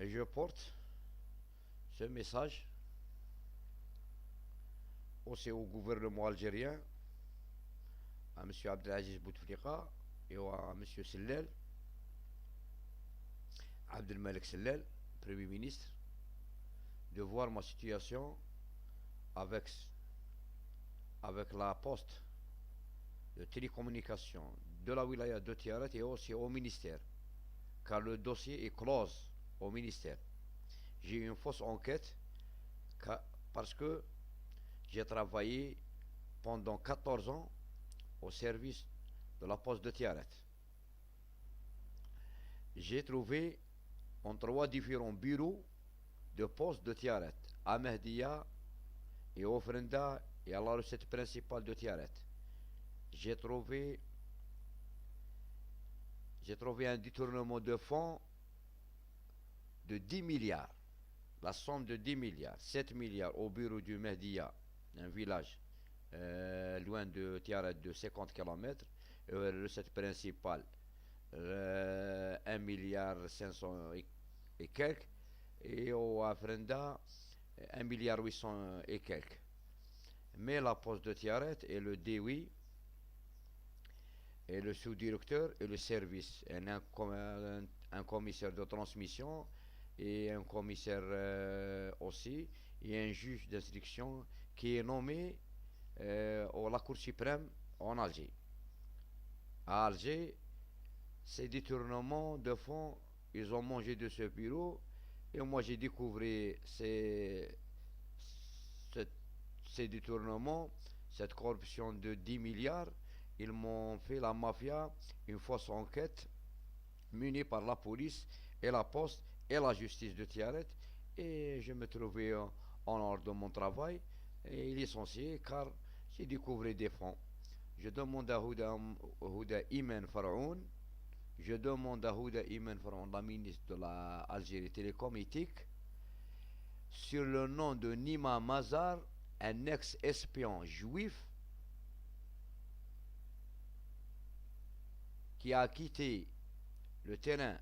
Et je porte ce message aussi au gouvernement algérien, à M. Abdelaziz Bouteflika et à M. Sellel, Abdelmalek Sellel, Premier ministre, de voir ma situation avec, avec la poste de télécommunication de la wilaya de Tiaret et aussi au ministère, car le dossier est close au ministère. J'ai eu une fausse enquête parce que j'ai travaillé pendant 14 ans au service de la poste de Tiaret. J'ai trouvé en 3 différents bureaux de poste de Tiaret, à Mehdia et au Frenda et à la recette principale de Tiaret. J'ai trouvé, j'ai trouvé un détournement de fonds de 10 milliards. La somme de 10 milliards, 7 milliards au bureau du Mehdia, un village loin de Tiaret de 50 km, et la recette principale 1 milliard 500 et quelques, et au Afrenda 1 milliard 800 et quelques. Mais la poste de Tiaret et le DOI et le sous-directeur et le service, un commissaire de transmission et un commissaire aussi, et un juge d'instruction qui est nommé à la Cour suprême en Alger. À Alger, ces détournements de fonds, ils ont mangé de ce bureau, et moi j'ai découvert ces, ces détournements, cette corruption de 10 milliards. Ils m'ont fait la mafia, une fausse enquête menée par la police et la poste et la justice de Tiaret, et je me trouvais en hors de mon travail et licencié car j'ai découvert des fonds. Je demande à Houda Imen Faraoun, je demande à Houda Imen Faraoun, la ministre de la Algérie Télécom Éthique, sur le nom de Nima Mazar, un ex-espion juif qui a quitté le terrain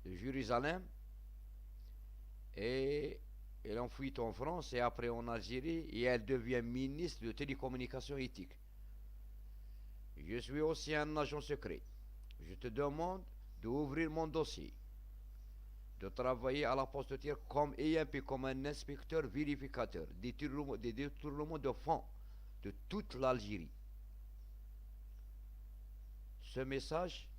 de Jérusalem et elle a fui en France et après en Algérie, et elle devient ministre de télécommunications éthiques. Je suis aussi un agent secret. Je te demande d'ouvrir mon dossier, de travailler à la poste comme EMP, comme un inspecteur vérificateur des détournements de fonds de toute l'Algérie. Ce message